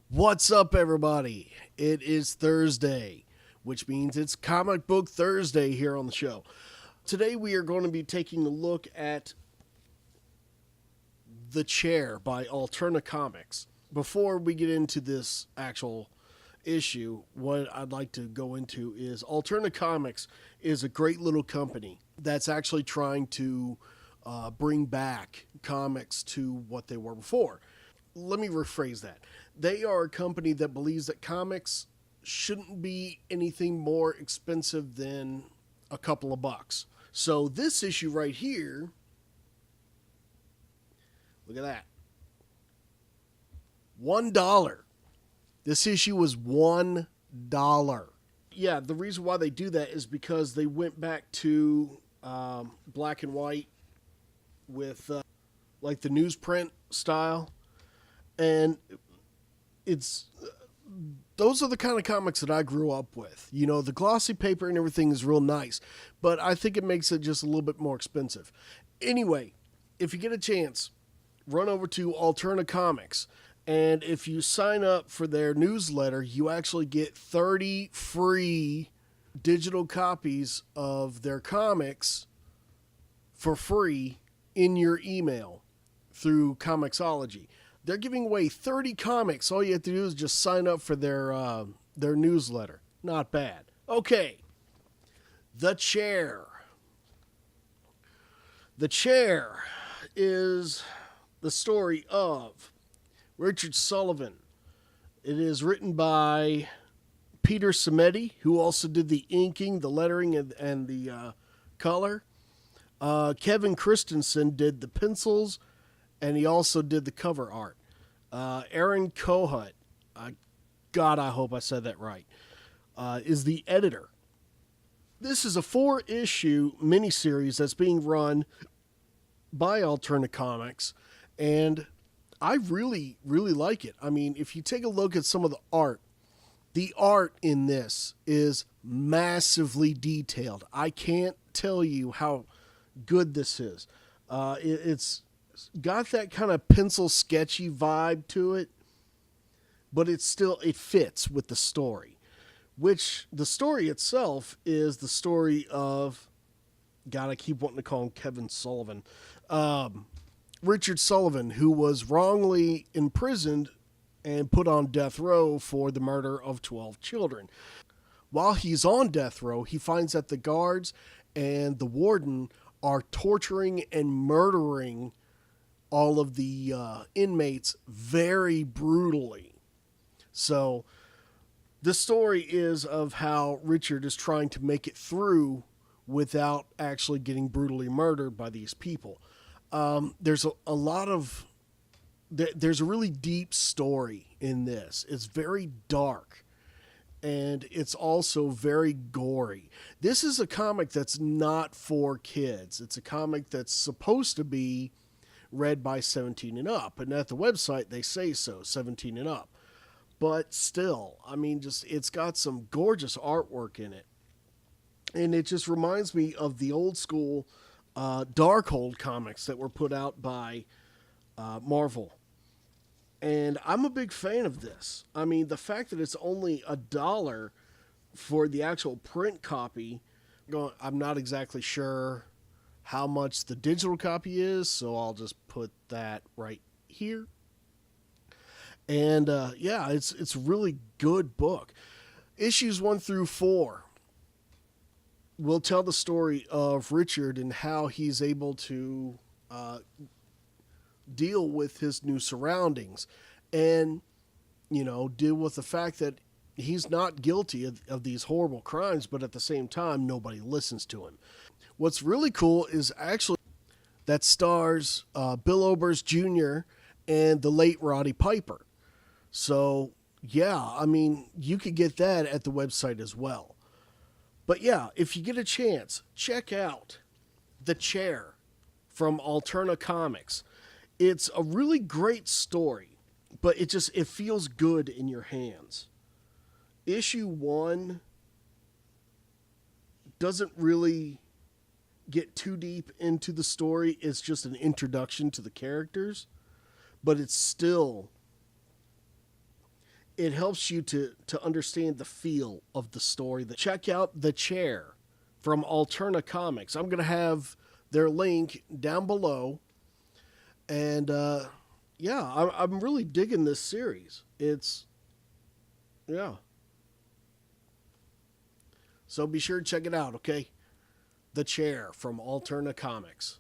What's up, everybody? It is Thursday, which means it's Comic Book Thursday here on the show. Today, we are going to be taking a look at The Chair by Alterna Comics. Before we get into this actual issue, what I'd like to go into is Alterna Comics is a great little company that's actually trying to bring back comics to what they were before. Let me rephrase that. They are a company that believes that comics shouldn't be anything more expensive than a couple of bucks. So this issue right here, look at that. $1. This issue was $1. Yeah, the reason why they do that is because they went back to black and white with like the newsprint style. And it's those are the kind of comics that I grew up with. You know, the glossy paper and everything is real nice, but I think it makes it just a little bit more expensive. Anyway, if you get a chance, run over to Alterna Comics, and if you sign up for their newsletter, you actually get 30 free digital copies of their comics for free in your email through Comixology. They're giving away 30 comics. All you have to do is just sign up for their newsletter. Not bad. Okay. The Chair. The Chair is the story of Richard Sullivan. It is written by Peter Simeti, who also did the inking, the lettering, and the color. Kevin Christensen did the pencils, and he also did the cover art. Aaron Kohut, God, I hope I said that right, is the editor. This is a 4-issue miniseries that's being run by Alterna Comics, and I really, really like it. I mean, if you take a look at some of the art in this is massively detailed. I can't tell you how good this is. It's got that kind of pencil sketchy vibe to it, but it fits with the story, which the story itself is the story of, God, I keep wanting to call him Kevin Sullivan, Richard Sullivan, who was wrongly imprisoned and put on death row for the murder of 12 children. While he's on death row, he finds that the guards and the warden are torturing and murdering all of the inmates very brutally. So the story is of how Richard is trying to make it through without actually getting brutally murdered by these people. There's there's a really deep story in this. It's very dark, and it's also very gory. This is a comic that's not for kids. It's a comic that's supposed to be read by 17 and up, and at the website they say so, 17 and up. But still, I mean, it's got some gorgeous artwork in it, and it just reminds me of the old school Darkhold comics that were put out by Marvel. And I'm a big fan of this. I mean, the fact that it's only $1 for the actual print copy, I'm not exactly sure how much the digital copy is, so I'll just put that right here. And yeah, it's a really good book. Issues 1 through 4 will tell the story of Richard and how he's able to deal with his new surroundings, and deal with the fact that he's not guilty of these horrible crimes, but at the same time nobody listens to him. What's really cool is actually that stars Bill Oberst Jr. and the late Roddy Piper. So, yeah, I mean, you could get that at the website as well. But yeah, if you get a chance, check out The Chair from Alterna Comics. It's a really great story, but it feels good in your hands. Issue 1 doesn't really get too deep into the story. It's just an introduction to the characters, but it's still it helps you to understand the feel of the story. Check out The Chair from Alterna Comics. I'm going to have their link down below. And yeah, I'm really digging this series. Yeah. So be sure to check it out, okay? The Chair from Alterna Comics.